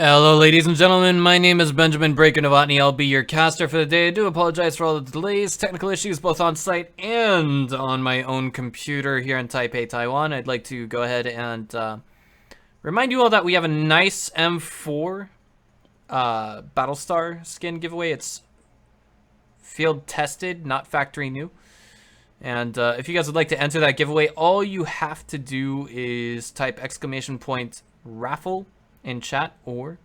Hello, ladies and gentlemen. My name is Benjamin Breaker Novotny. I'll be your caster for the day. I do apologize for all the delays, technical issues, both on site and on my own computer here in Taipei, Taiwan. I'd like to go ahead and remind you all that we have a nice M4 Battlestar skin giveaway. It's field tested, not factory new. And if you guys would like to enter that giveaway, all you have to do is type !raffle in chat, or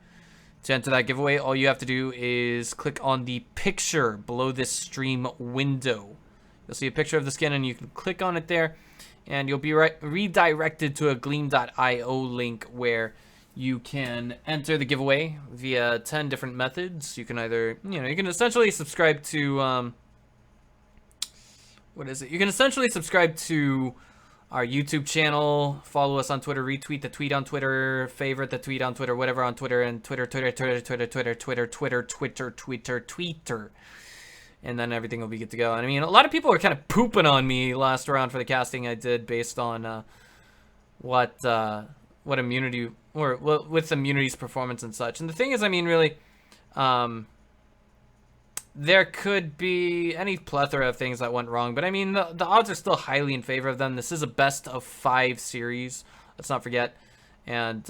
to enter that giveaway, all you have to do is click on the picture below this stream window. You'll see a picture of the skin, and you can click on it there, and you'll be redirected to a gleam.io link where you can enter the giveaway via 10 different methods. You can either, you can essentially subscribe to, You can essentially subscribe to our YouTube channel, follow us on Twitter, retweet the tweet on Twitter, favorite the tweet on Twitter, whatever on Twitter, and Twitter, and then everything will be good to go. And I mean, a lot of people are kind of pooping on me last round for the casting I did based on what immunity, or with immunity's performance and such. And the thing is, I mean, really, there could be any plethora of things that went wrong, but I mean, the odds are still highly in favor of them. This is a best of 5 series, let's not forget. And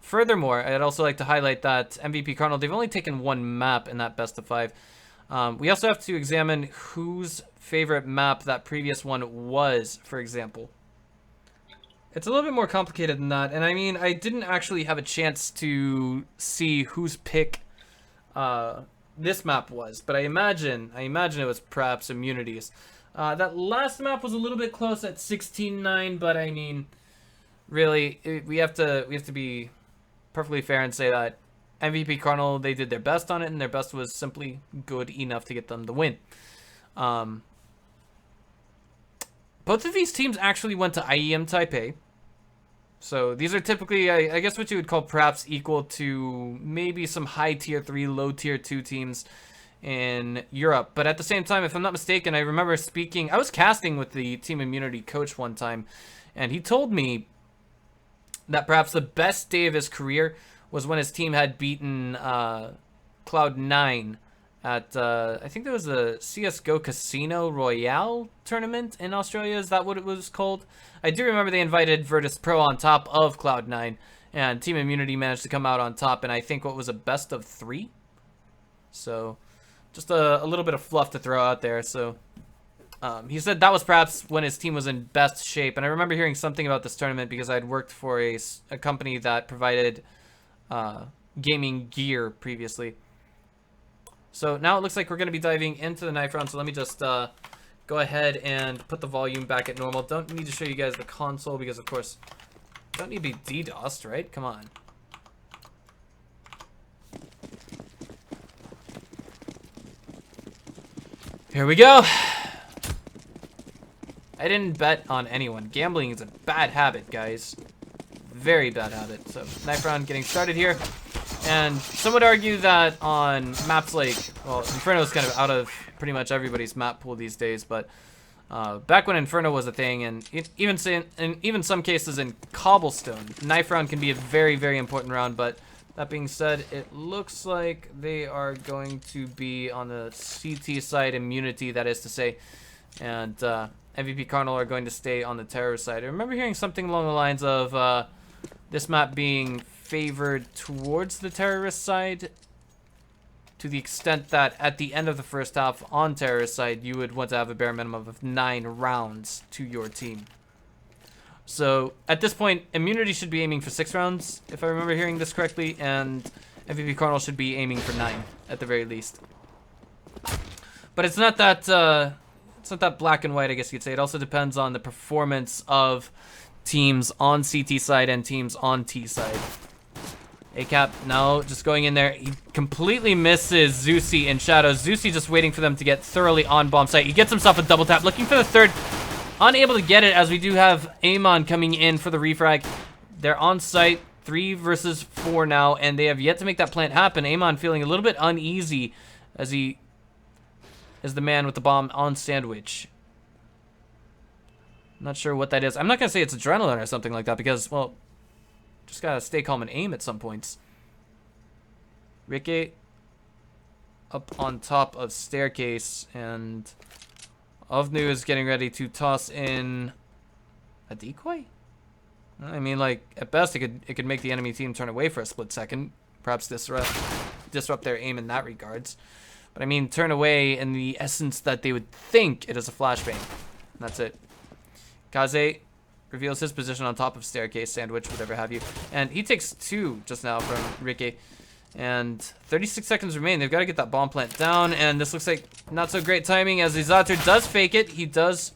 furthermore, I'd also like to highlight that MVP Karnal, they've only taken 1 map in that best of 5. We also have to examine whose favorite map that previous one was, for example. It's a little bit more complicated than that, and I mean, I didn't actually have a chance to see whose pick this map was, but I imagine it was perhaps immunities. That last map was a little bit close at 16-9, but I mean, really, we have to be perfectly fair and say that MVP Karnal, they did their best on it, and their best was simply good enough to get them the win. Both of these teams actually went to IEM Taipei. So these are typically, I guess, what you would call perhaps equal to maybe some high tier 3, low tier 2 teams in Europe. But at the same time, if I'm not mistaken, I remember I was casting with the Team Immunity coach one time, and he told me that perhaps the best day of his career was when his team had beaten Cloud9 at, I think there was a CSGO Casino Royale tournament in Australia. Is that what it was called? I do remember they invited Virtus Pro on top of Cloud9, and Team Immunity managed to come out on top, and I think what was a best of 3? So, just a little bit of fluff to throw out there. So, he said that was perhaps when his team was in best shape, and I remember hearing something about this tournament because I'd worked for a company that provided gaming gear previously. So now it looks like we're going to be diving into the knife round, so let me just go ahead and put the volume back at normal. Don't need to show you guys the console because, of course, don't need to be DDoSed, right? Come on. Here we go. I didn't bet on anyone. Gambling is a bad habit, guys. Very bad habit. So, knife round getting started here. And some would argue that on maps like, well, Inferno is kind of out of pretty much everybody's map pool these days, but back when Inferno was a thing, and even some cases in Cobblestone, knife round can be a very, very important round. But that being said, it looks like they are going to be on the CT side, immunity, that is to say, and MVP Karnal are going to stay on the terror side. I remember hearing something along the lines of this map being favored towards the terrorist side, to the extent that at the end of the first half on terrorist side, you would want to have a bare minimum of 9 rounds to your team. So at this point, immunity should be aiming for 6 rounds, if I remember hearing this correctly, and MVP Karnal should be aiming for 9 at the very least. But it's not that black and white, I guess you could say. It also depends on the performance of teams on CT side and teams on T side. ACAP now just going in there. He completely misses Zeusy in shadow. Zeusy just waiting for them to get thoroughly on bomb site. He gets himself a double tap, looking for the third. Unable to get it, as we do have Amon coming in for the refrag. They're on site, 3 versus 4 now, and they have yet to make that plant happen. Amon feeling a little bit uneasy as he is the man with the bomb on sandwich. Not sure what that is. I'm not going to say it's adrenaline or something like that because, well, just got to stay calm and aim at some points. Ricky up on top of staircase, and Ovnu is getting ready to toss in a decoy. I mean, like, at best it could make the enemy team turn away for a split second, perhaps disrupt their aim in that regards. But I mean, turn away in the essence that they would think it is a flashbang. And that's it. Kaze reveals his position on top of staircase, sandwich, whatever have you. And he takes 2 just now from Ricky. And 36 seconds remain. They've got to get that bomb plant down. And this looks like not so great timing as Izater does fake it. He does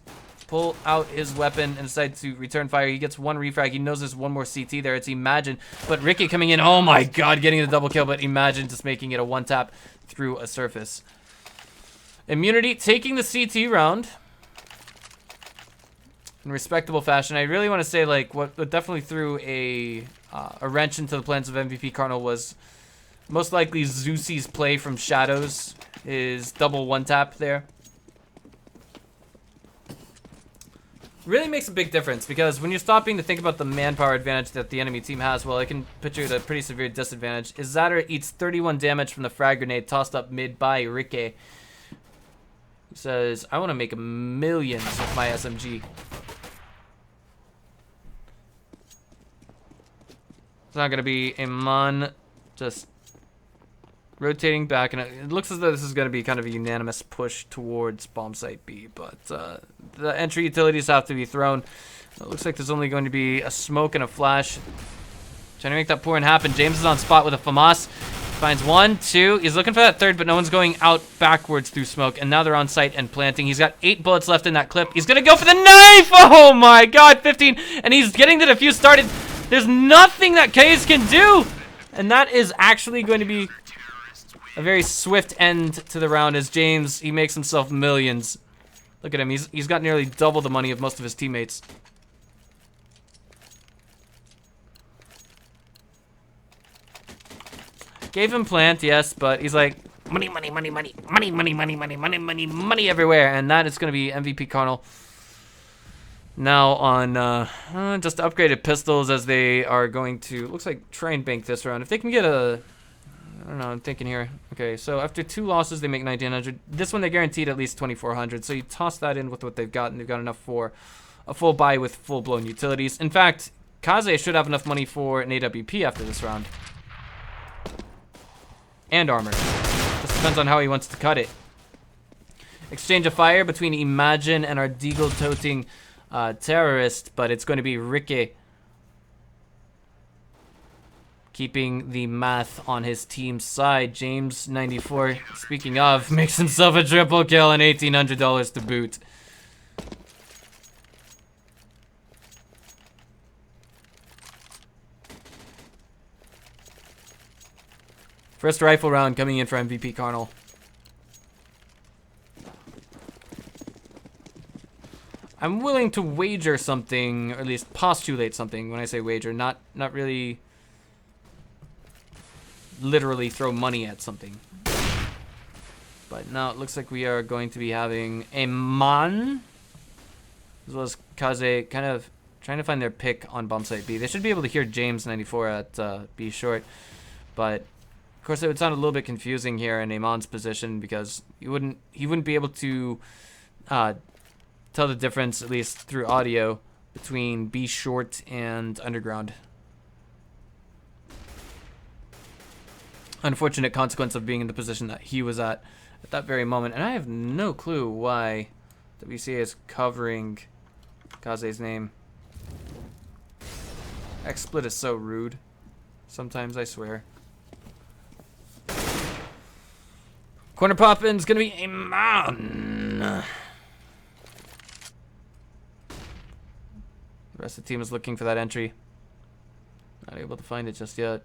pull out his weapon and decides to return fire. He gets 1 refrag. He knows there's 1 more CT there. It's Imagine. But Ricky coming in. Oh my god, getting the double kill. But Imagine just making it a 1-tap through a surface. Immunity taking the CT round in respectable fashion. I really want to say, like, what definitely threw a wrench into the plans of MVP Karnal was most likely Zeusi's play from Shadows. His double 1-tap there. Really makes a big difference, because when you're stopping to think about the manpower advantage that the enemy team has, well, it can put you at a pretty severe disadvantage. Izater eats 31 damage from the frag grenade tossed up mid by Ricky. He says, I want to make millions with my SMG. It's not going to be Iman just rotating back, and it looks as though this is going to be kind of a unanimous push towards bomb site B, but the entry utilities have to be thrown. It looks like there's only going to be a smoke and a flash. Trying to make that pouring happen. James is on spot with a FAMAS. Finds 1, 2. He's looking for that third, but no one's going out backwards through smoke, and now they're on site and planting. He's got 8 bullets left in that clip. He's going to go for the knife! Oh my god, 15, and he's getting the defuse started. There's nothing that Kaze can do, and that is actually going to be a very swift end to the round as James, he makes himself millions. Look at him, he's got nearly double the money of most of his teammates. Gave him plant, yes, but he's like, money, money, money, money, money, money, money, money, money, money, money everywhere, and that is going to be MVP Karnal. Now on just upgraded pistols as they are going to, looks like, try and bank this round. If they can get a, I don't know, I'm thinking here. Okay, so after 2 losses, they make 1,900. This one, they guaranteed at least 2,400. So you toss that in with what they've got, and they've got enough for a full buy with full-blown utilities. In fact, Kaze should have enough money for an AWP after this round. And armor. Just depends on how he wants to cut it. Exchange of fire between Imagine and our deagle-toting terrorist, but it's going to be Ricky keeping the math on his team's side. James, 94, speaking of, makes himself a triple kill and $1,800 to boot. First rifle round coming in for MVP Karnal. I'm willing to wager something, or at least postulate something. When I say wager, not really literally throw money at something. But now it looks like we are going to be having a Man, as well as Kaze, kind of trying to find their pick on bomb site B. They should be able to hear James 94 at B short, but of course it would sound a little bit confusing here in Amon's position, because he wouldn't be able to tell the difference, at least through audio, between B short and underground. Unfortunate consequence of being in the position that he was at that very moment. And I have no clue why WCA is covering Kaze's name. XSplit is so rude. Sometimes, I swear. Corner poppin's gonna be a Man. The rest of the team is looking for that entry. Not able to find it just yet.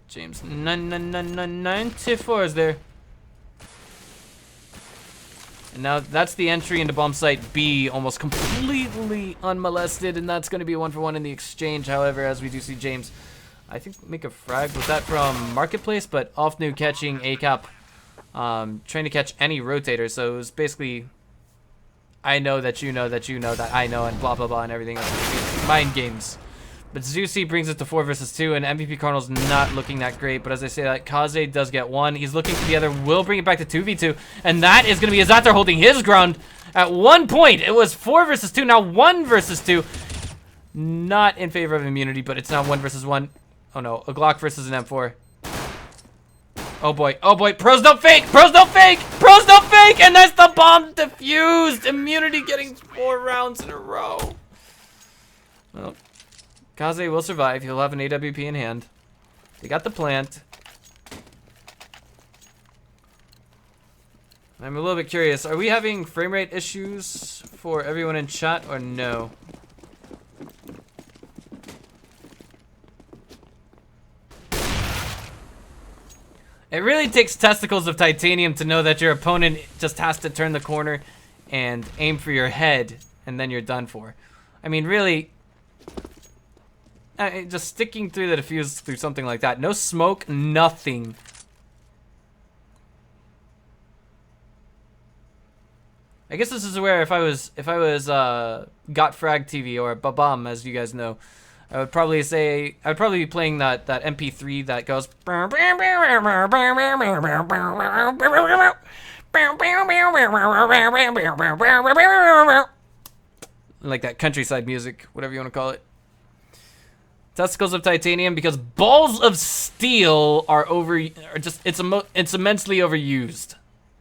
James 94 is there. And now that's the entry into bomb site B, almost completely unmolested, and that's going to be a 1-for-1 in the exchange. However, as we do see James, I think, make a frag. Was that from Marketplace? But Offnu catching ACAP, trying to catch any rotator. So it was basically, I know that you know that you know that I know, and blah blah blah and everything else. Mind games But Zusi brings it to 4 versus 2, and MVP Karnal's not looking that great. But as I say that, Kaze does get 1. He's looking for the other, will bring it back to 2v2. And that is going to be Azatar holding his ground. At one point, it was 4 versus 2, now 1 versus 2. Not in favor of immunity, but it's now 1 versus 1. Oh no, a Glock versus an M4. Oh boy, pros don't fake, pros don't fake, pros don't fake, and that's the bomb defused. Immunity getting 4 rounds in a row. Well, Kaze will survive. He'll have an AWP in hand. They got the plant. I'm a little bit curious. Are we having frame rate issues for everyone in chat or no? It really takes testicles of titanium to know that your opponent just has to turn the corner and aim for your head, and then you're done for. I mean, really, just sticking through the defuse through something like that. No smoke, nothing. I guess this is where if I was Got Frag TV or Babam, as you guys know, I would probably be playing that MP3 that goes like that countryside music, whatever you want to call it. Testicles of titanium, because balls of steel are it's immensely overused,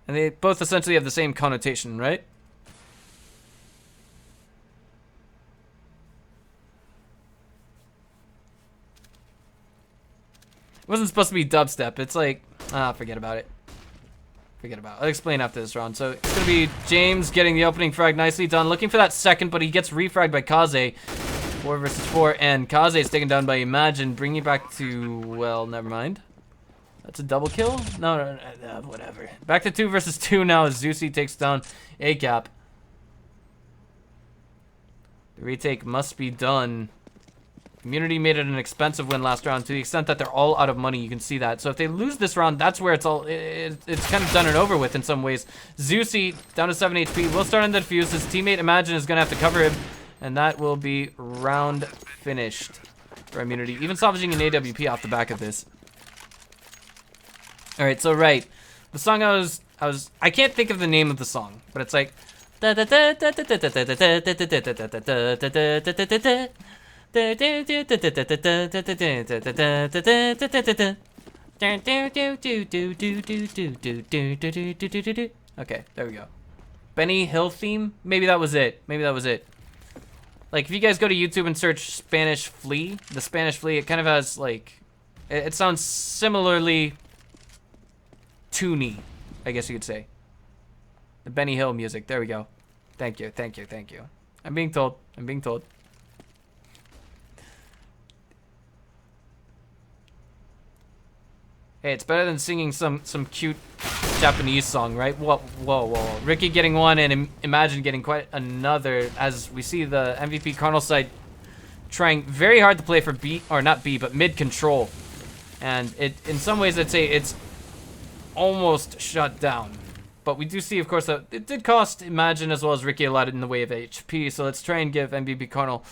and they both essentially have the same connotation, right? It wasn't supposed to be dubstep. It's like, forget about it. Forget about it. I'll explain after this round. So it's going to be James getting the opening frag nicely done. Looking for that second, but he gets refragged by Kaze. 4 versus 4, and Kaze is taken down by Imagine, bringing back to, well, never mind. That's a double kill? No, whatever. Back to 2 versus 2 now as Zusi takes down ACAP. The retake must be done. Community made it an expensive win last round to the extent that they're all out of money. You can see that. So if they lose this round, that's where it's kind of done and over with in some ways. Zusi down to 7 HP. Will start on the defuse. His teammate Imagine is going to have to cover him. And that will be round finished for immunity. Even salvaging an AWP off the back of this. All right, so the song I can't think of the name of the song, but it's like okay, there we go. Benny Hill theme? Maybe that was it. Like, if you guys go to YouTube and search Spanish Flea, the Spanish Flea, it kind of has, like, it sounds similarly toony, I guess you could say. The Benny Hill music. There we go. Thank you. I'm being told. Hey, it's better than singing some cute Japanese song, right? Whoa. Ricky getting one and Imagine getting quite another, as we see the MVP Karnal side trying very hard to play for B, or not B, but mid control. And in some ways, I'd say it's almost shut down. But we do see, of course, that it did cost Imagine as well as Ricky a lot in the way of HP. So let's try and give MVP Karnal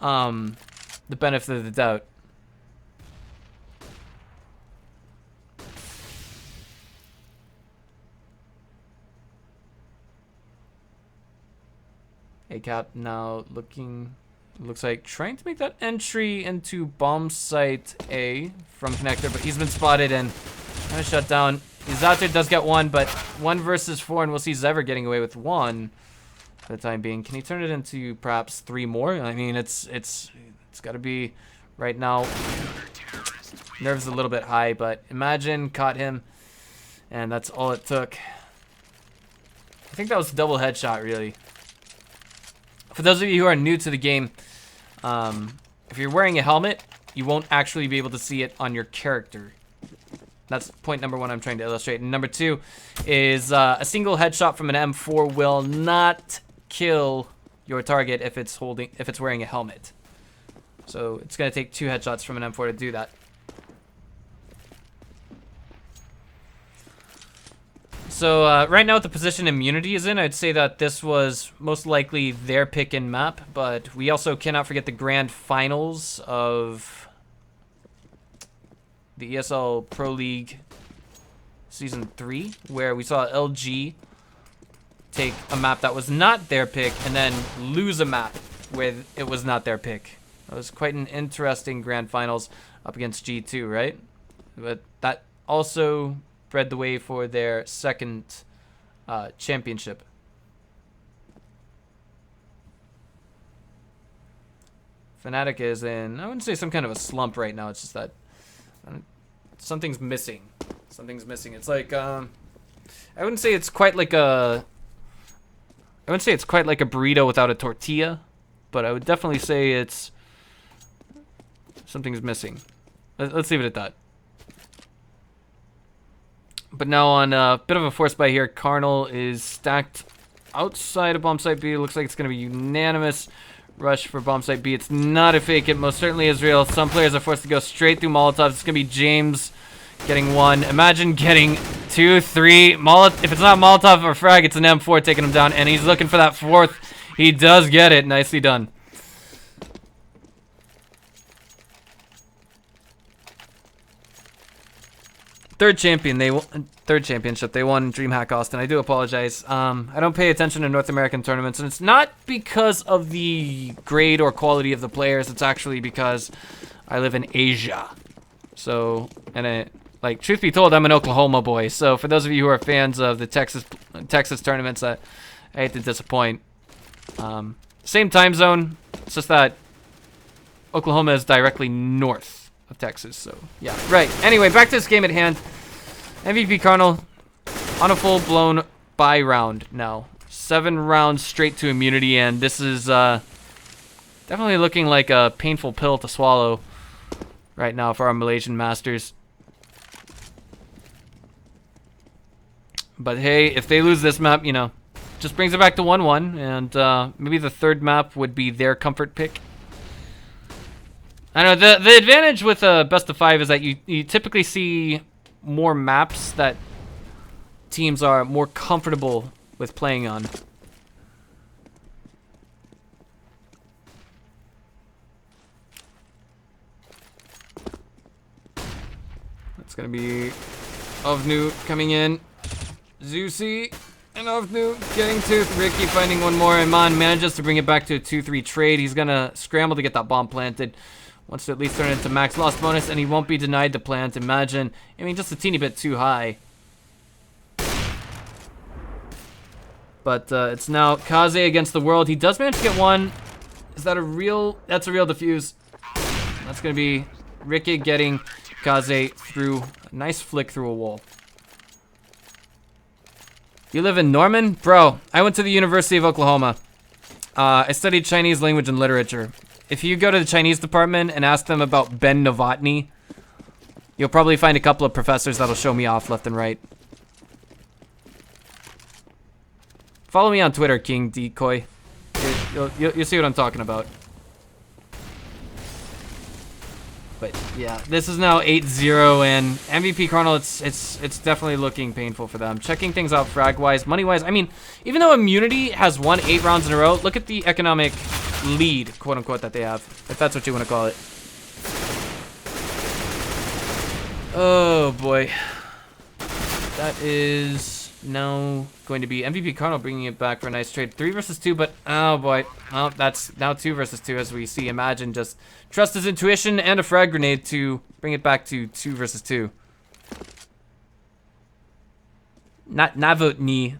the benefit of the doubt. ACAP now looks like trying to make that entry into bomb site A from connector, but he's been spotted and kind of shut down. He's out there, does get 1, but 1 versus 4, and we'll see Zever getting away with 1 for the time being. Can he turn it into perhaps 3 more? I mean, it's got to be right now. Nerves a little bit high, but Imagine caught him, and that's all it took. I think that was a double headshot, really. For those of you who are new to the game, if you're wearing a helmet, you won't actually be able to see it on your character. That's point number 1 I'm trying to illustrate. And number 2 is a single headshot from an M4 will not kill your target if it's wearing a helmet. So it's gonna take 2 headshots from an M4 to do that. So right now with the position Immunity is in, I'd say that this was most likely their pick and map, but we also cannot forget the grand finals of the ESL Pro League Season 3, where we saw LG take a map that was not their pick and then lose a map where it was not their pick. That was quite an interesting grand finals up against G2, right? But that also bred the way for their second championship. Fnatic is in, I wouldn't say some kind of a slump right now. It's just that something's missing. Something's missing. It's like, I wouldn't say it's quite like a, I wouldn't say it's quite like a burrito without a tortilla, but I would definitely say it's, something's missing. Let's leave it at that. But now on a bit of a force buy here, Karnal is stacked outside of bomb site B. It looks like it's going to be unanimous rush for bomb site B. It's not a fake. It most certainly is real. Some players are forced to go straight through Molotovs. It's going to be James getting one. Imagine getting 2, 3. If it's not Molotov or frag, it's an M4 taking him down. And he's looking for that fourth. He does get it. Nicely done. Third championship. They won DreamHack Austin. I do apologize. I don't pay attention to North American tournaments, and it's not because of the grade or quality of the players. It's actually because I live in Asia. So, and like, truth be told, I'm an Oklahoma boy. So, for those of you who are fans of the Texas tournaments, I hate to disappoint. Same time zone. It's just that Oklahoma is directly north of Texas, so yeah, right. Anyway, back to this game at hand. MVP Karnal on a full-blown buy round now. 7 rounds straight to immunity, and this is definitely looking like a painful pill to swallow right now for our Malaysian Masters. But hey, if they lose this map, you know, just brings it back to 1-1, and maybe the third map would be their comfort pick. I know the advantage with a best of 5 is that you typically see more maps that teams are more comfortable with playing on. That's gonna be Ovnu coming in, Zeusy and Ovnu getting Tooth. Ricky finding one more, and Mon manages to bring it back to a 2-3 trade. He's gonna scramble to get that bomb planted. Wants to at least turn it into max loss bonus, and he won't be denied the plant. Imagine, I mean, just a teeny bit too high. But it's now Kaze against the world. He does manage to get one. Is that a real? That's a real defuse. That's gonna be Ricky getting Kaze through a nice flick through a wall. You live in Norman? Bro, I went to the University of Oklahoma. I studied Chinese language and literature. If you go to the Chinese department and ask them about Ben Novotny, you'll probably find a couple of professors that'll show me off left and right. Follow me on Twitter, King Decoy. You'll see what I'm talking about. But yeah, this is now 8-0, and MVP Karnal, it's definitely looking painful for them. Checking things out frag-wise, money-wise. I mean, even though Immunity has won 8 rounds in a row, look at the economic lead, quote-unquote, that they have, if that's what you want to call it. Oh, boy. That is now going to be MVP Karnal bringing it back for a nice trade. 3 versus 2, but oh boy. Oh, that's now 2 versus 2 as we see. Imagine just trust his intuition and a frag grenade to bring it back to 2 versus 2. Not Novotny.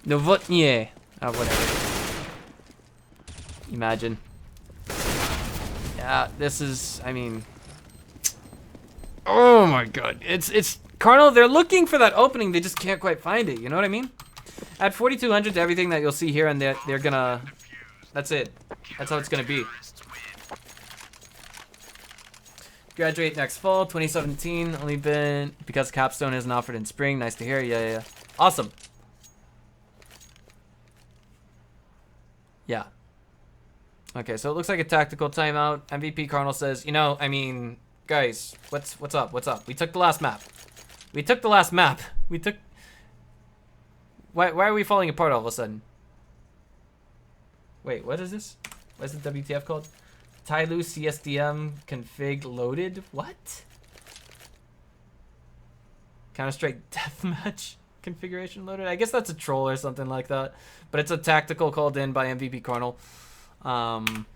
Novotny. Oh, whatever. Imagine. Yeah, this is, I mean, oh my god. It's Karnal, they're looking for that opening, they just can't quite find it, you know what I mean? Add 4,200 to everything that you'll see here, and they're gonna, that's it. That's how it's gonna be. Graduate next fall, 2017, only been, because Capstone isn't offered in spring, nice to hear, yeah. Awesome. Yeah. Okay, so it looks like a tactical timeout. MVP Karnal says, you know, I mean, guys, what's up? We took the last map. We took Why are we falling apart all of a sudden? Wait, what is this? What is the WTF called? Tyloo CSDM config loaded? What? Counter-Strike Deathmatch configuration loaded? I guess that's a troll or something like that. But it's a tactical called in by MVP Karnal. But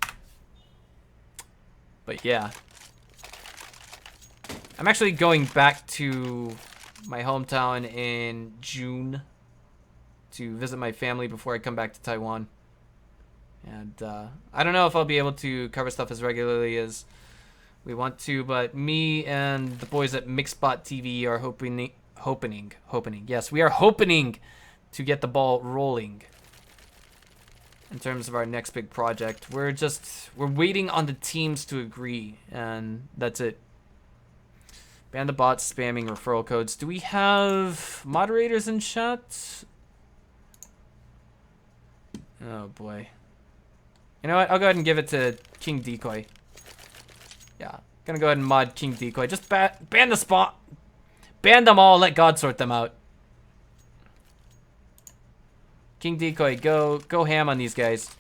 yeah. I'm actually going back to my hometown in June to visit my family before I come back to Taiwan. And I don't know if I'll be able to cover stuff as regularly as we want to, but me and the boys at Mixbot TV are hoping. Yes, we are hoping to get the ball rolling in terms of our next big project. We're waiting on the teams to agree, and that's it. Ban the bots spamming referral codes. Do we have moderators in chat? Oh boy. You know what? I'll go ahead and give it to King Decoy. Yeah, gonna go ahead and mod King Decoy. Just ban the spot. Ban them all. Let God sort them out. King Decoy, go ham on these guys.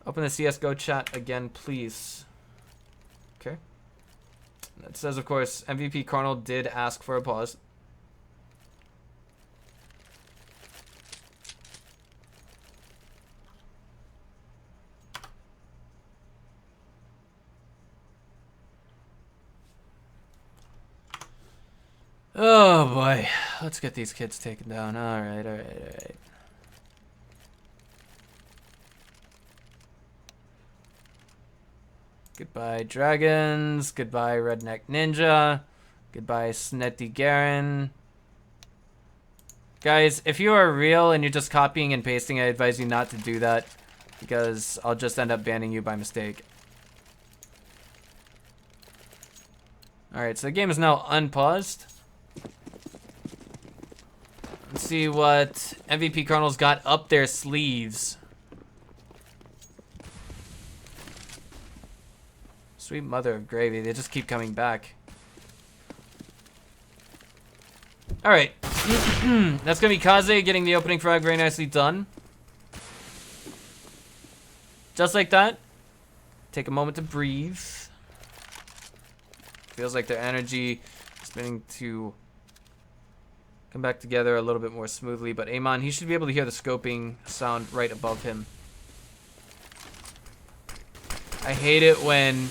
Open the CSGO chat again, please. Okay. It says, of course, MVP Karnal did ask for a pause. Oh boy, let's get these kids taken down. All right. Goodbye, dragons. Goodbye, redneck ninja. Goodbye, Snetty Garen. Guys, if you are real and you're just copying and pasting, I advise you not to do that, because I'll just end up banning you by mistake. Alright, so the game is now unpaused. Let's see what MVP Karnal's got up their sleeves. Sweet mother of gravy, they just keep coming back. Alright. That's gonna be Kaze getting the opening frag very nicely done. Just like that. Take a moment to breathe. Feels like their energy is beginning to come back together a little bit more smoothly, but Amon, he should be able to hear the scoping sound right above him. I hate it when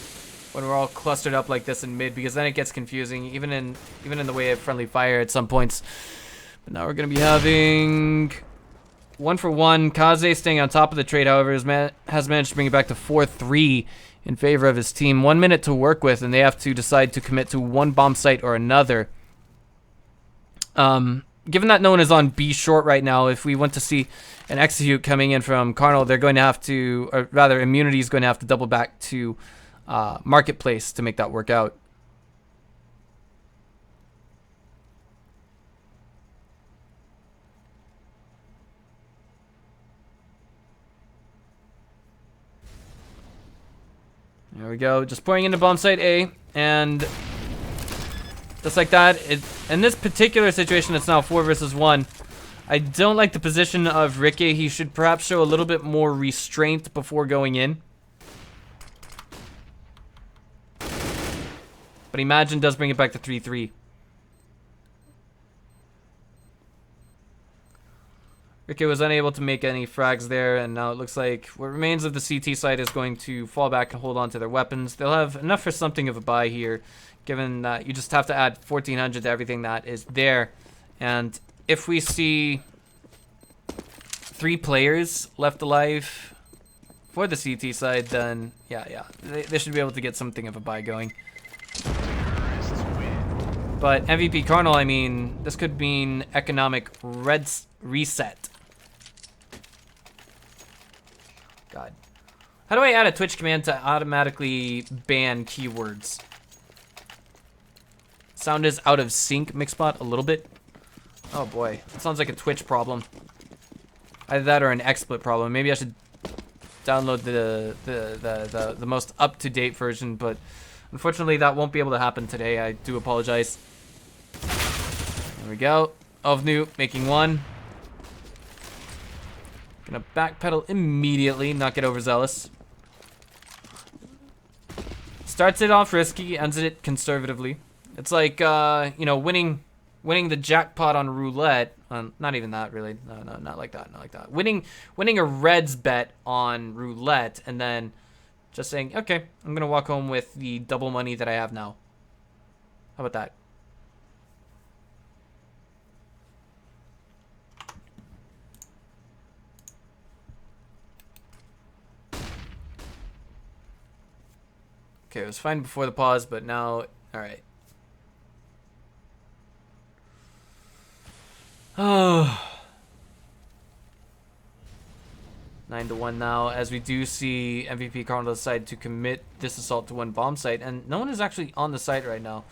we're all clustered up like this in mid, because then it gets confusing, even in the way of friendly fire at some points. But now we're gonna be having 1-for-1. Kaze staying on top of the trade, however, has managed to bring it back to 4-3 in favor of his team. 1 minute to work with, and they have to decide to commit to one bomb site or another. Given that no one is on B short right now, if we want to see an execute coming in from Karnal, they're going to have to, or rather, Immunity is going to have to double back to Marketplace to make that work out. There we go, just pouring into bomb site A, and just like that, in this particular situation, it's now 4 versus 1. I don't like the position of Ricky. He should perhaps show a little bit more restraint before going in. But Imagine does bring it back to 3-3. Ricky was unable to make any frags there, and now it looks like what remains of the CT side is going to fall back and hold on to their weapons. They'll have enough for something of a buy here, given that you just have to add 1,400 to everything that is there. And if we see 3 players left alive for the CT side, then yeah, they should be able to get something of a buy going. But MVP Karnal, I mean, this could mean economic reset. God. How do I add a Twitch command to automatically ban keywords? Sound is out of sync, Mixbot, a little bit. Oh boy, that sounds like a Twitch problem. Either that or an XSplit problem. Maybe I should download the most up-to-date version, but Unfortunately, that won't be able to happen today. I do apologize. There we go. Ovnu making one. Gonna backpedal immediately, not get overzealous. Starts it off risky, ends it conservatively. It's like, you know, winning the jackpot on roulette. Not even that, really. No, not like that, not like that. Winning a Reds bet on roulette, and then just saying, okay, I'm gonna walk home with the double money that I have now. How about that? Okay, it was fine before the pause, but now, all right. Oh. 9-1 now, as we do see MVP Karnal decide to commit this assault to one bomb site, and no one is actually on the site right now.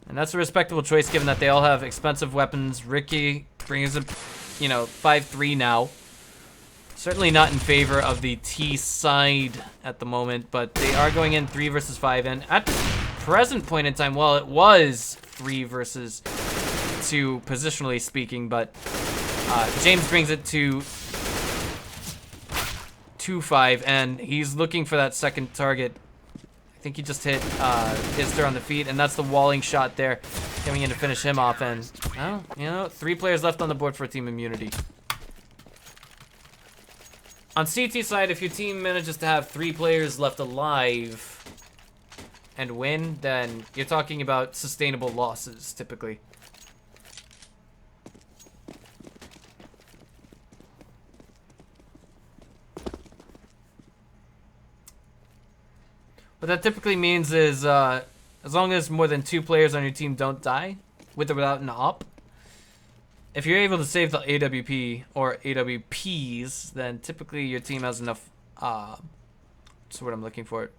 And that's a respectable choice given that they all have expensive weapons. Ricky brings a, you know, 5-3 now. Certainly not in favor of the T side at the moment, but they are going in 3 versus 5, and at the present point in time, well, it was 3 versus 2 positionally speaking, but James brings it to 2-5, and he's looking for that second target. I think he just hit Ister on the feet, and that's the walling shot there coming in to finish him off. And, well, you know, 3 players left on the board for team immunity. On CT side, if your team manages to have 3 players left alive and win, then you're talking about sustainable losses, typically. What that typically means is, as long as more than 2 players on your team don't die, with or without an op, if you're able to save the AWP or AWPs, then typically your team has enough, that's what I'm looking for,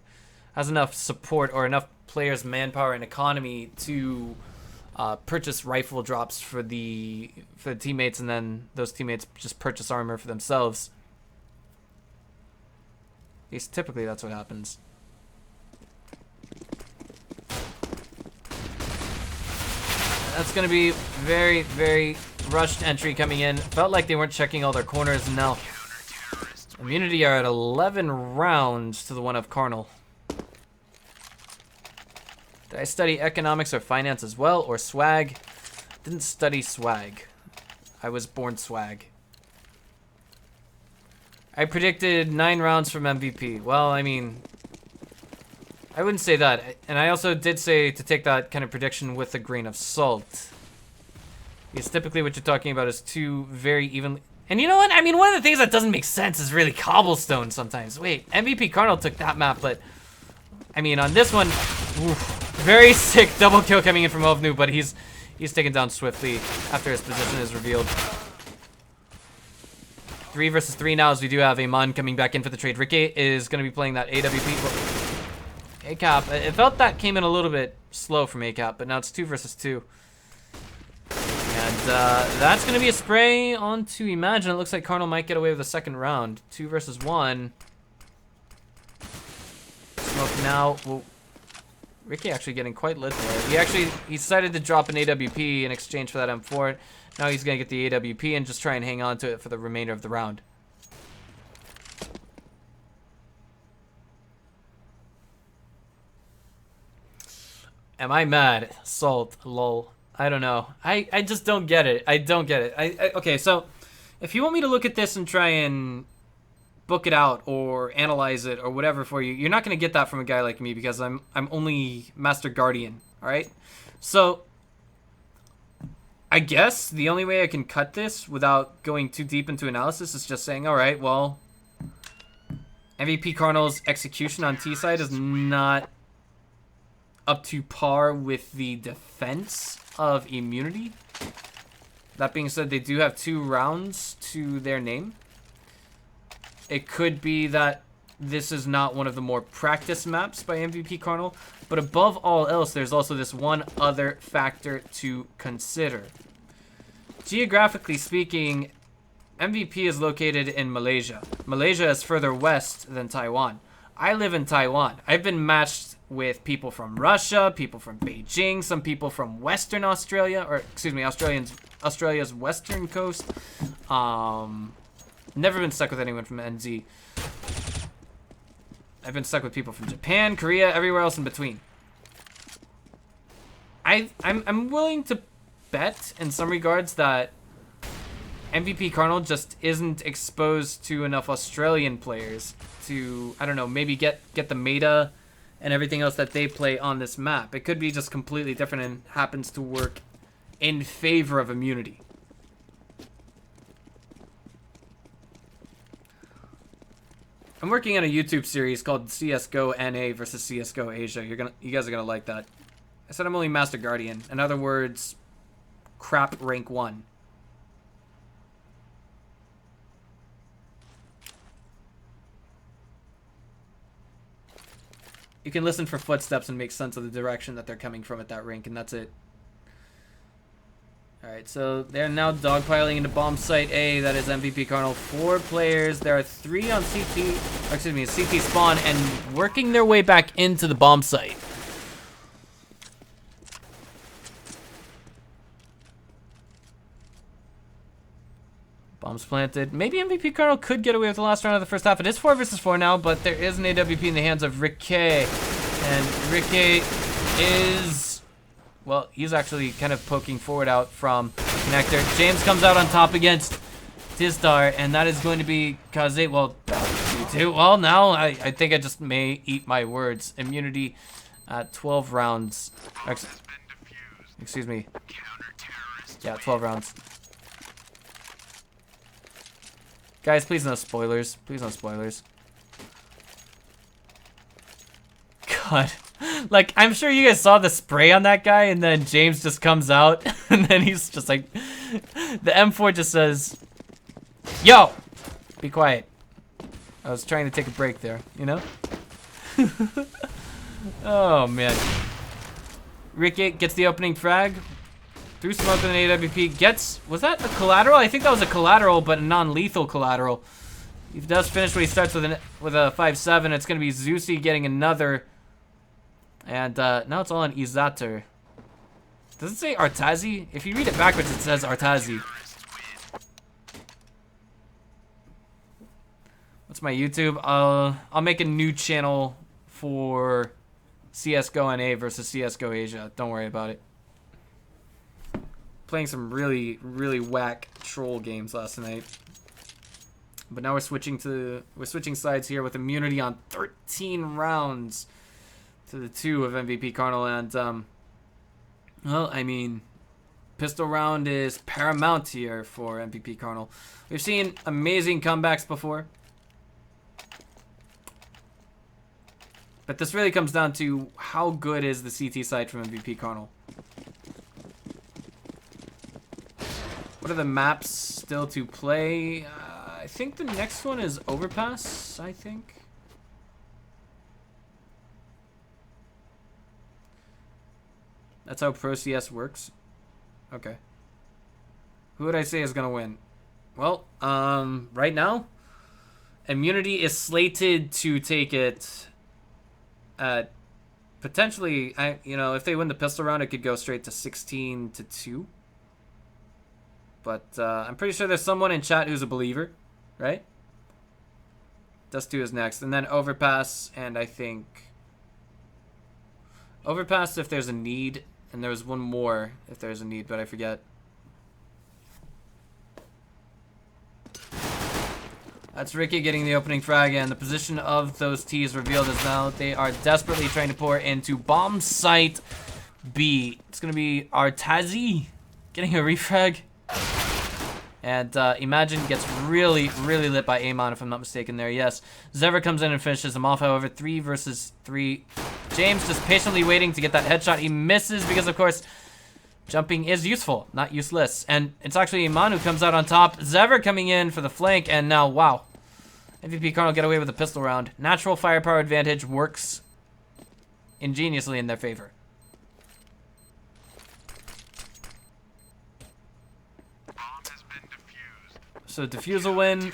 has enough support or enough players, manpower, and economy to purchase rifle drops for the teammates, and then those teammates just purchase armor for themselves. At least typically that's what happens. That's going to be very, very rushed entry coming in. Felt like they weren't checking all their corners, and now immunity are at 11 rounds to the one of Karnal. Did I study economics or finance as well, or swag? Didn't study swag. I was born swag. I predicted 9 rounds from MVP. Well, I mean, I wouldn't say that. And I also did say to take that kind of prediction with a grain of salt. Because typically what you're talking about is 2 very evenly... And you know what? I mean, one of the things that doesn't make sense is really cobblestone sometimes. Wait, MVP Karnal took that map, but... I mean, on this one... Oof, very sick double kill coming in from Ovnu, but he's taken down swiftly after his position is revealed. 3 versus 3 now, as we do have Amon coming back in for the trade. Ricky is going to be playing that AWP... ACAP, it felt that came in a little bit slow from ACAP, but now it's 2 versus 2. And that's going to be a spray onto Imagine. It looks like Karnal might get away with the second round. 2 versus 1. Smoke now. Whoa. Ricky actually getting quite lit there. He decided to drop an AWP in exchange for that M4. Now he's going to get the AWP and just try and hang on to it for the remainder of the round. Am I mad? Salt, lol. I don't know. I just don't get it. I don't get it. Okay, so if you want me to look at this and try and book it out or analyze it or whatever for you, you're not going to get that from a guy like me because I'm only Master Guardian, all right? So I guess the only way I can cut this without going too deep into analysis is just saying, all right, well, MVP Karnal's execution on T side is not up to par with the defense of immunity. That being said, they do have 2 rounds to their name. It could be that this is not one of the more practice maps by MVP Karnal, but above all else, there's also this one other factor to consider. Geographically speaking, MVP is located in Malaysia. Malaysia is further west than Taiwan. I live in Taiwan. I've been matched with people from Russia, people from Beijing, some people from Western Australia, or excuse me, Australia's western coast. Never been stuck with anyone from NZ. I've been stuck with people from Japan, Korea, everywhere else in between. I'm willing to bet in some regards that MVP Karnal just isn't exposed to enough Australian players to, I don't know, maybe get the meta and everything else that they play on this map. It could be just completely different and happens to work in favor of immunity. I'm working on a YouTube series called CSGO NA versus CSGO Asia. You guys are gonna like that. I said I'm only Master Guardian. In other words, crap rank 1. You can listen for footsteps and make sense of the direction that they're coming from at that rank, and that's it. Alright, so they're now dogpiling into bomb site A. That is MVP Karnal. 4 players. There are 3 on CT, excuse me, CT spawn, and working their way back into the bomb site. Bombs planted. Maybe MVP Karnal could get away with the last round of the first half. It is 4 versus 4 now, but there is an AWP in the hands of Ricky. And Ricky is, well, he's actually kind of poking forward out from Connector. James comes out on top against Tistar, and that is going to be Kaze. Well, well, now I think I just may eat my words. Immunity at 12 rounds. Excuse me. Yeah, 12 rounds. Guys, please no spoilers. Please no spoilers. God. Like, I'm sure you guys saw the spray on that guy, and then James just comes out, and then he's just like... The M4 just says, yo! Be quiet. I was trying to take a break there, you know? Oh, man. Ricky gets the opening frag. Through smoke with an AWP. Gets... Was that a collateral? I think that was a collateral, but a non-lethal collateral. He does finish when he starts with a 5-7. It's going to be Zeusy getting another. And now it's all on Izater. Does it say Artazi? If you read it backwards, it says Artazi. What's my YouTube? I'll make a new channel for CSGO NA versus CSGO Asia. Don't worry about it. Playing some really, really whack troll games last night. But now we're switching sides here with immunity on 13 rounds to the 2 of MVP Karnal. And well, I mean, pistol round is paramount here for MVP Karnal. We've seen amazing comebacks before, but this really comes down to how good is the CT side from MVP Karnal. What are the maps still to play? I think the next one is Overpass, I think. That's how Pro CS works. Okay. Who would I say is going to win? Well, right now, Immunity is slated to take it at potentially, you know, if they win the pistol round, it could go straight to 16-2. But I'm pretty sure there's someone in chat who's a believer, right? Dust 2 is next. And then Overpass, and I think... Overpass if there's a need, and there's one more if there's a need, but I forget. That's Ricky getting the opening frag, and the position of those T's revealed as now they are desperately trying to pour into bomb site B. It's going to be Artazi getting a refrag. And Imagine gets really, really lit by Amon, if I'm not mistaken there. Yes, Zever comes in and finishes him off, however, 3 versus 3. James just patiently waiting to get that headshot. He misses because, of course, jumping is useful, not useless. And it's actually Iman who comes out on top. Zever coming in for the flank, and now, wow. MVP Karnal get away with a pistol round. Natural firepower advantage works ingeniously in their favor. So defuse will win.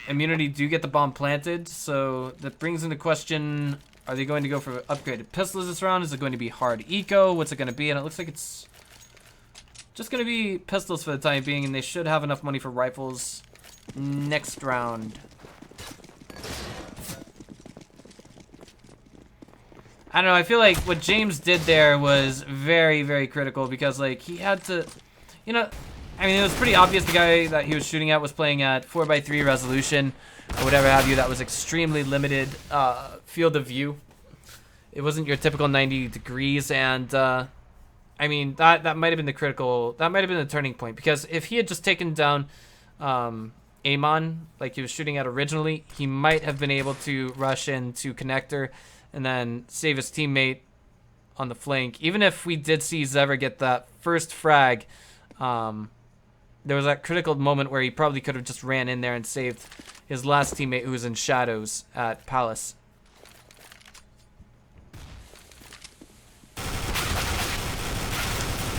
Immunity do get the bomb planted, so that brings into question, Are they going to go for upgraded pistols this round? Is it going to be hard eco? What's it going to be? And it looks like it's just going to be pistols for the time being, and they should have enough money for rifles next round. I don't know, I feel like what James did there was very, very critical because, like, he had to, you know, I mean, it was pretty obvious the guy that he was shooting at was playing at 4x3 resolution or whatever have you. That was extremely limited field of view. It wasn't your typical 90 degrees, and I mean, that might have been the critical, that might have been the turning point, because if he had just taken down Amon like he was shooting at originally, he might have been able to rush into connector and then save his teammate on the flank. Even if we did see Zever get that first frag, there was that critical moment where he probably could have just ran in there and saved his last teammate who was in shadows at Palace.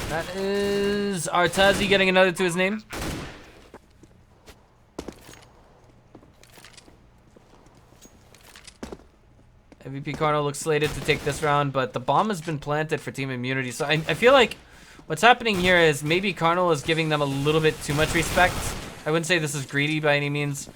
That is Artazi getting another to his name. MVP Karnal looks slated to take this round, but the bomb has been planted for Team Immunity. So I feel like what's happening here is maybe Karnal is giving them a little bit too much respect. I wouldn't say this is greedy by any means,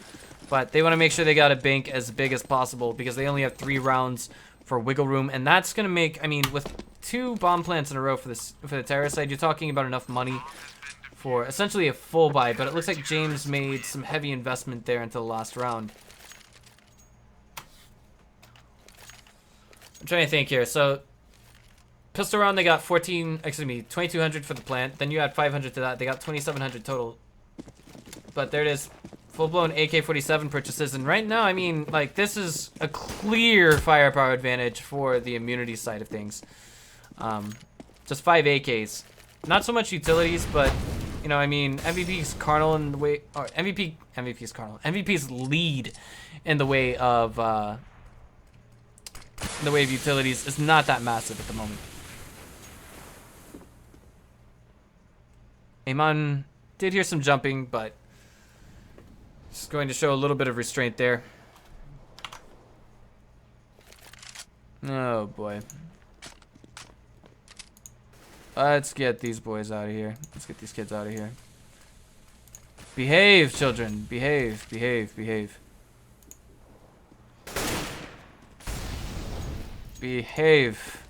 but they want to make sure they got a bank as big as possible because they only have 3 rounds for wiggle room, and that's gonna make, I mean, with 2 bomb plants in a row for the terror side, you're talking about enough money for essentially a full buy. But it looks like James made some heavy investment there into the last round. I'm trying to think here. So pistol round, they got 2200 for the plant. Then you add 500 to that, they got 2700 total. But there it is, full-blown AK-47 purchases. And right now, I mean, like, this is a clear firepower advantage for the immunity side of things. Just 5 AKs, not so much utilities, but you know, I mean, MVP's Karnal in the way, or MVP's Karnal, MVP's lead in the way of utilities is not that massive at the moment. Amon did hear some jumping, but just going to show a little bit of restraint there. Oh boy. Let's get these boys out of here. Let's get these kids out of here. Behave, children. Behave, behave, behave. Behave.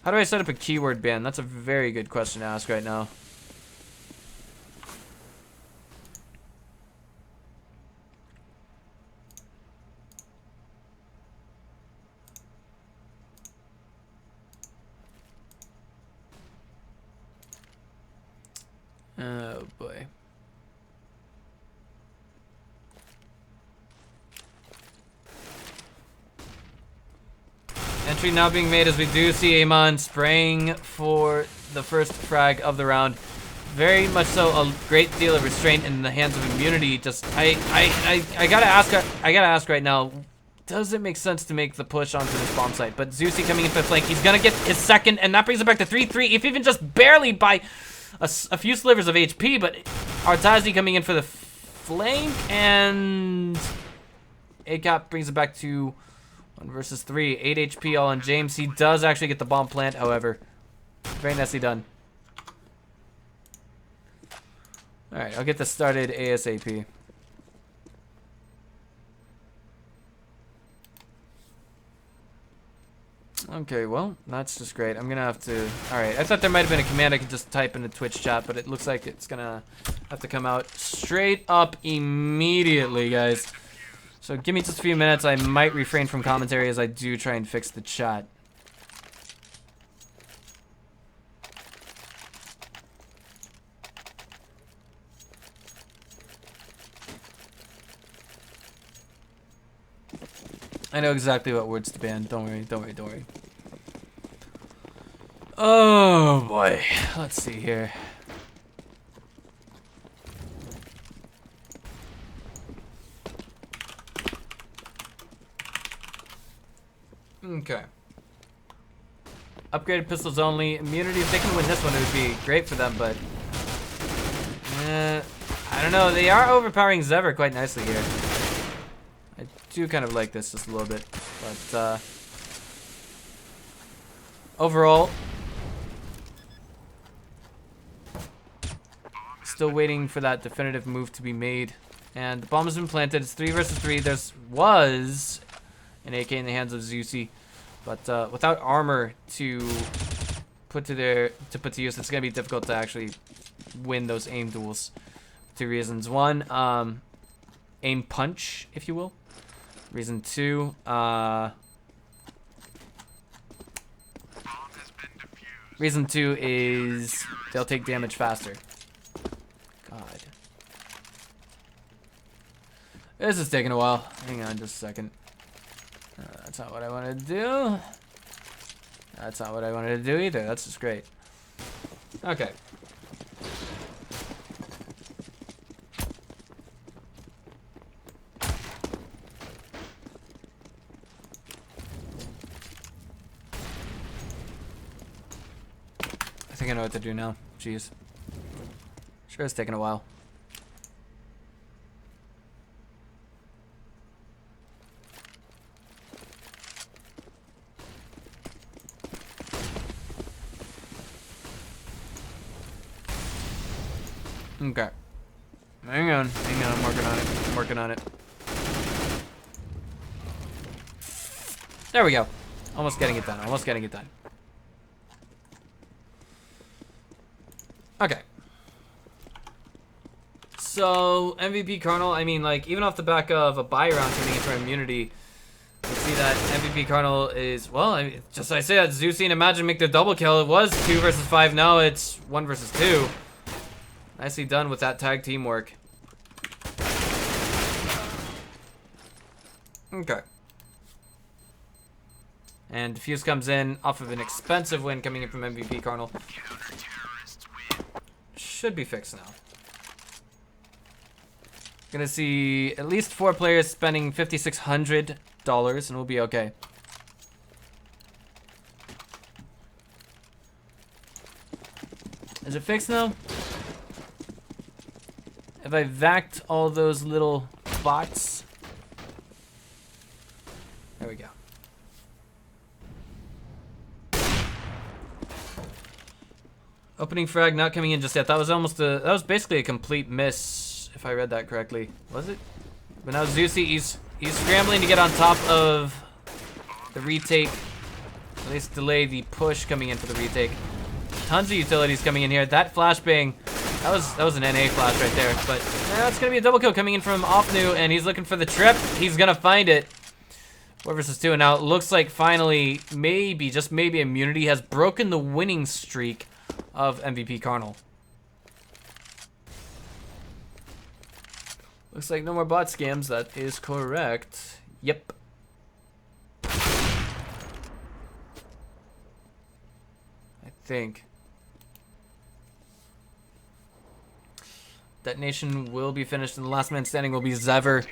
How do I set up a keyword ban? That's a very good question to ask right now. Oh boy. Entry now being made as we do see Amon spraying for the first frag of the round. Very much so a great deal of restraint in the hands of immunity. Just I gotta ask right now, does it make sense to make the push onto this bomb site? But Zeusy coming in for the flank, he's gonna get his second, and that brings it back to 3-3, if even just barely by a few slivers of HP. But Artazi coming in for the flank, and ACAP brings it back to 1 versus 3. 8 HP all on James. He does actually get the bomb plant, however. Very nicely done. Alright, I'll get this started ASAP. Okay, well, that's just great. I'm gonna have to... Alright, I thought there might have been a command I could just type in the Twitch chat, but it looks like it's gonna have to come out straight up immediately, guys. So give me just a few minutes. I might refrain from commentary as I do try and fix the chat. I know exactly what words to ban. Don't worry, don't worry, don't worry. Oh boy. Let's see here. Okay. Upgraded pistols only. Immunity, if they can win this one, it would be great for them, but... I don't know. They are overpowering Zever quite nicely here. I do kind of like this just a little bit, but overall, still waiting for that definitive move to be made. And the bomb has been planted. It's 3 versus 3. There was an AK in the hands of Zusi, but without armor to put to use, it's gonna be difficult to actually win those aim duels. 2 reasons. 1, aim punch, if you will. Reason 2, reason 2 is they'll take damage faster. God. This is taking a while. Hang on just a second. That's not what I wanted to do. That's not what I wanted to do either. That's just great. Okay. I think I know what to do now. Jeez. Sure, it's taking a while. Okay. Hang on, I'm working on it. There we go. Almost getting it done. Okay. So, MVP Karnal, I mean, like, even off the back of a buy round turning in for immunity, you see that MVP Karnal is, well, I mean, just I say that Zusi and Imagine make the double kill. It was 2 versus 5, now it's 1 versus 2. Nicely done with that tag teamwork. Okay. And Diffuse comes in off of an expensive win coming in from MVP Karnal. Should be fixed now. Gonna see at least 4 players spending $5,600 and we'll be okay. Is it fixed now? Have I vacked all those little bots? There we go. Opening frag not coming in just yet. That was basically a complete miss, if I read that correctly. Was it? But now Zusi, he's scrambling to get on top of the retake. At least delay the push coming in for the retake. Tons of utilities coming in here. That flashbang, that was an NA flash right there. But that's gonna be a double kill coming in from Offnu, and he's looking for the trip. He's gonna find it. 4 versus 2, and now it looks like finally, maybe, just maybe, immunity has broken the winning streak of MVP Karnal. Looks like no more bot scams. That is correct. Yep. I think. Detonation will be finished, and the last man standing will be Zever.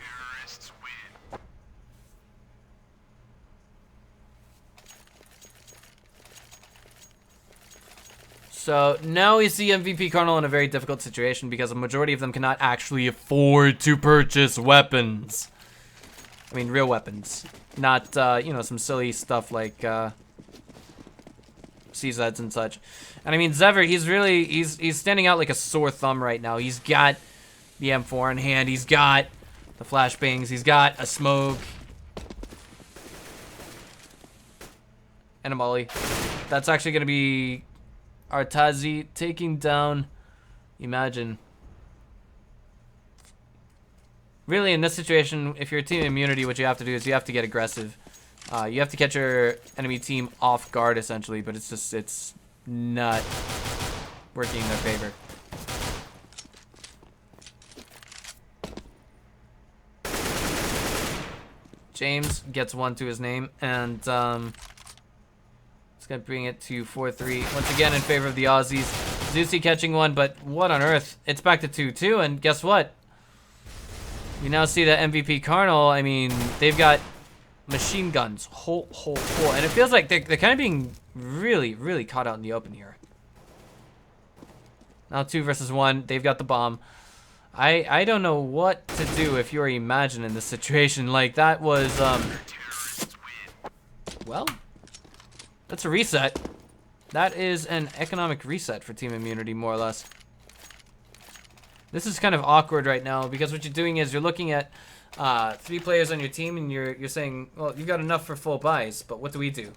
So now we see MVP Karnal in a very difficult situation because a majority of them cannot actually afford to purchase weapons. I mean, real weapons. Not, you know, some silly stuff like CZs and such. And I mean, Zever, he's standing out like a sore thumb right now. He's got the M4 in hand. He's got the flashbangs. He's got a smoke. And a molly. That's actually going to be Artazi taking down Imagine. Really, in this situation, if you're a team immunity, what you have to do is you have to get aggressive. You have to catch your enemy team off guard, essentially, but it's not working in their favor. James gets 1 to his name, and it's gonna bring it to 4-3 once again in favor of the Aussies. Zusi catching 1, but what on earth? It's back to 2-2, and guess what? You now see that MVP Karnal, I mean, they've got machine guns, whole, and it feels like they're kind of being really caught out in the open here. Now 2 versus 1, they've got the bomb. I don't know what to do if you're imagining this situation. Like, that was, well, that's a reset. That is an economic reset for Team Immunity, more or less. This is kind of awkward right now because what you're doing is you're looking at 3 players on your team and you're saying, well, you've got enough for full buys, but what do we do?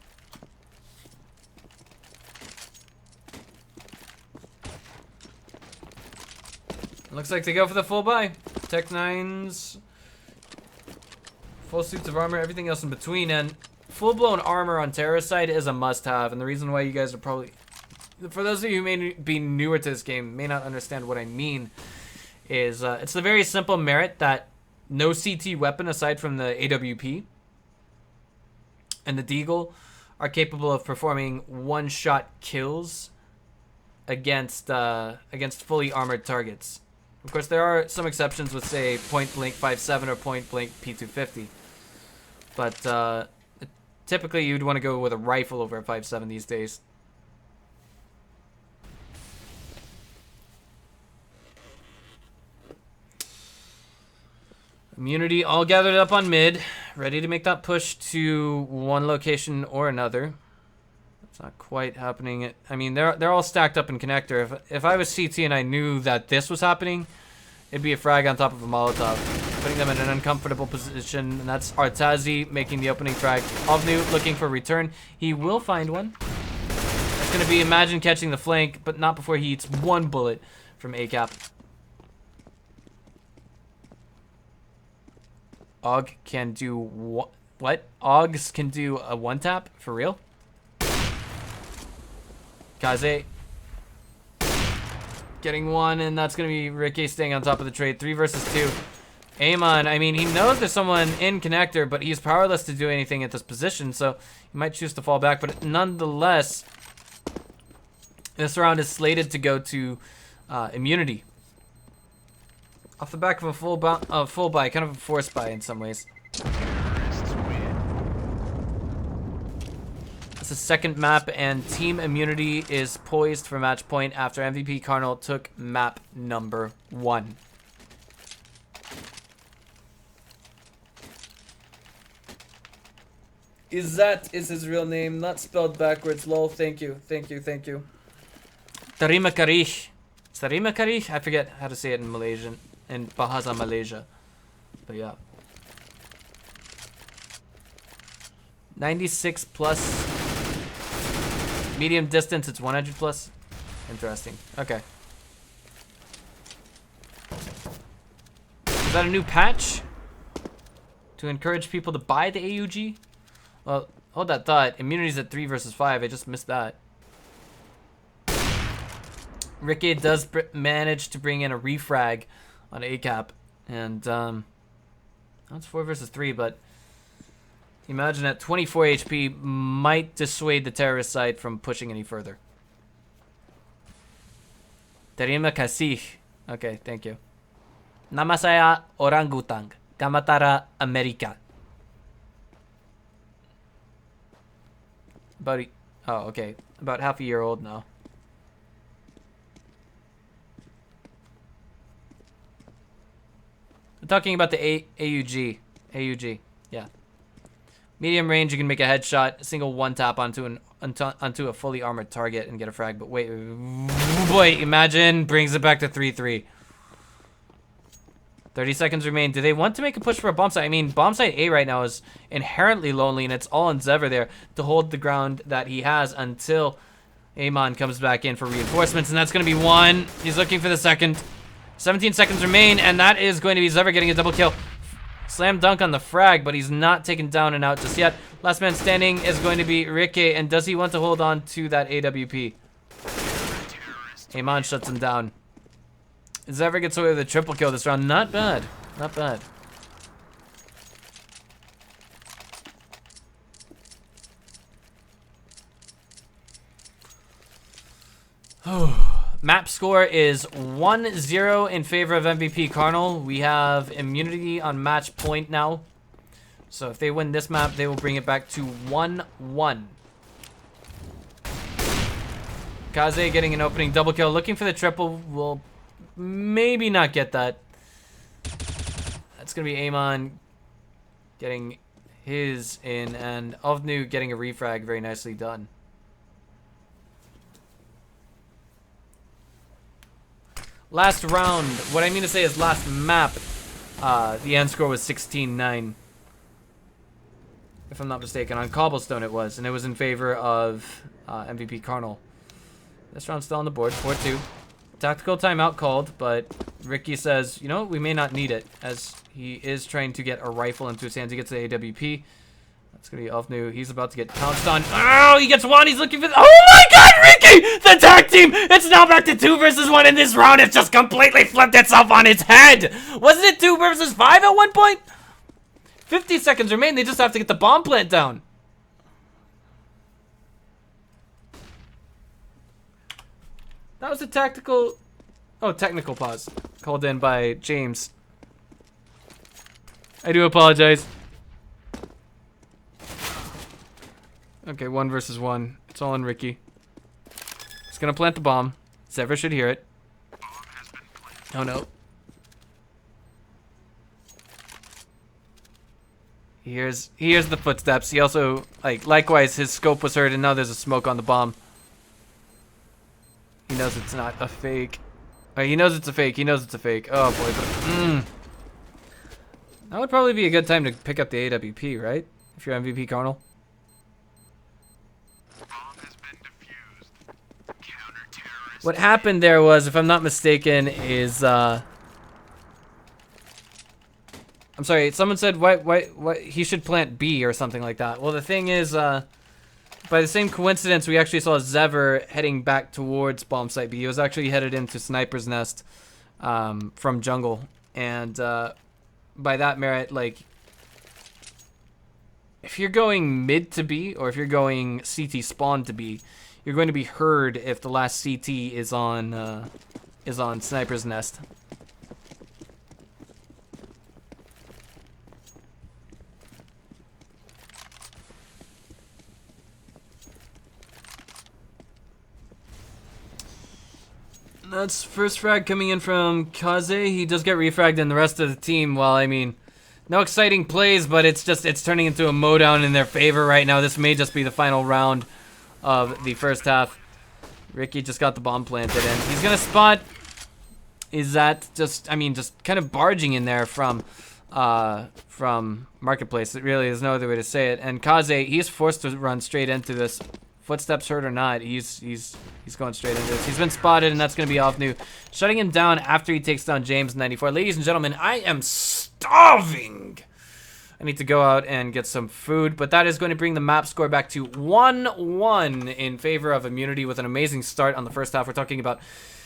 Looks like they go for the full buy. Tech 9s, full suits of armor, everything else in between, and full-blown armor on Terracide is a must-have, and the reason why you guys are probably... For those of you who may be newer to this game, may not understand what I mean, is it's the very simple merit that no CT weapon aside from the AWP and the Deagle are capable of performing one-shot kills against fully armored targets. Of course, there are some exceptions with, say, point-blank 5.7 or point-blank P250, but typically you'd want to go with a rifle over a 5.7 these days. Immunity all gathered up on mid, ready to make that push to one location or another. It's not quite happening. I mean, they're all stacked up in connector. If I was CT and I knew that this was happening, it'd be a frag on top of a Molotov, putting them in an uncomfortable position. And that's Artazi making the opening frag. Ovnu looking for a return. He will find one. It's going to be Imagine catching the flank, but not before he eats one bullet from ACAP. Og can do what? Ogs can do a one tap? For real? Kaze getting one, and that's going to be Ricky staying on top of the trade. 3 versus 2. Amon, I mean, he knows there's someone in connector, but he's powerless to do anything at this position, so he might choose to fall back. But nonetheless, this round is slated to go to Immunity. Off the back of a full buy, kind of a forced buy in some ways. It's the second map, and Team Immunity is poised for match point after MVP Karnal took map number 1. Izzat is his real name, not spelled backwards. Lol, thank you, thank you, thank you. Tarima Karih. Tarima Karih? I forget how to say it in Malaysian. In Bahasa Malaysia. But yeah. 96 plus. Medium distance, it's 100 plus. Interesting. Okay. Is that a new patch? To encourage people to buy the AUG? Well, hold that thought. Immunity's at 3 versus 5. I just missed that. Ricky does manage to bring in a refrag on ACAP, and that's 4 versus 3, but imagine at 24 HP might dissuade the terrorist side from pushing any further. Terima kasih. Okay, thank you. Nama saya Orangutang, Kamatara Amerika. About half a year old now. Talking about the AUG. AUG, yeah. Medium range, you can make a headshot, a single one tap onto a fully armored target and get a frag. But wait, boy, Imagine brings it back to 3-3. 30 seconds remain. Do they want to make a push for a bomb site? I mean, bomb site A right now is inherently lonely, and it's all on Zever there to hold the ground that he has until Amon comes back in for reinforcements, and that's going to be 1. He's looking for the second. 17 seconds remain, and that is going to be Zever getting a double kill. Slam dunk on the frag, but he's not taken down and out just yet. Last man standing is going to be Ricky, and does he want to hold on to that AWP? Amon shuts him down. Zever gets away with a triple kill this round. Not bad. Not bad. Map score is 1-0 in favor of MVP Karnal. We have immunity on match point now. So if they win this map, they will bring it back to 1-1. Kaze getting an opening double kill. Looking for the triple. Will maybe not get that. going to be Amon getting his in, and Ovnu getting a refrag. Very nicely done. Last round. What I mean to say is last map. The end score was 16-9. If I'm not mistaken. On Cobblestone it was. And it was in favor of MVP Karnal. This round's still on the board. 4-2. Tactical timeout called, but Ricky says, you know, we may not need it, as he is trying to get a rifle into his hands. He gets the AWP. That's going to be Ovnu. He's about to get pounced on. Oh, he gets one. He's looking for... Oh my god, Ricky! The tag team! It's now back to 2 versus 1 in this round. It's just completely flipped itself on its head. Wasn't it 2 versus 5 at one point? 50 seconds remain. They just have to get the bomb plant down. That was a tactical... Oh, technical pause. Called in by James. I do apologize. Okay, 1 versus 1. It's all on Ricky. He's gonna plant the bomb. Sever should hear it. Oh no. He hears the footsteps. He also, likewise, his scope was heard, and now there's a smoke on the bomb. He knows it's not a fake. He knows it's a fake. He knows it's a fake. Oh boy. That would probably be a good time to pick up the AWP, right? If you're MVP Karnal. What happened there was, if I'm not mistaken, is I'm sorry. Someone said why he should plant B or something like that. Well, the thing is, by the same coincidence, we actually saw Zever heading back towards bomb site B. He was actually headed into Sniper's Nest from jungle, and by that merit, like, if you're going mid to B or if you're going CT spawn to B, you're going to be heard if the last CT is on Sniper's Nest. That's first frag coming in from Kaze. He does get refragged in the rest of the team. Well, I mean, no exciting plays, but it's turning into a mowdown in their favor right now. This may just be the final round of the first half. Ricky just got the bomb planted, and he's gonna spot. Is that just kind of barging in there from Marketplace? It really is no other way to say it. And Kaze, he's forced to run straight into this. Footsteps heard or not, he's going straight into this. He's been spotted, and that's going to be Ovnu, shutting him down after he takes down James 94. Ladies and gentlemen, I am starving. I need to go out and get some food, but that is going to bring the map score back to 1-1 in favor of Immunity with an amazing start on the first half. We're talking about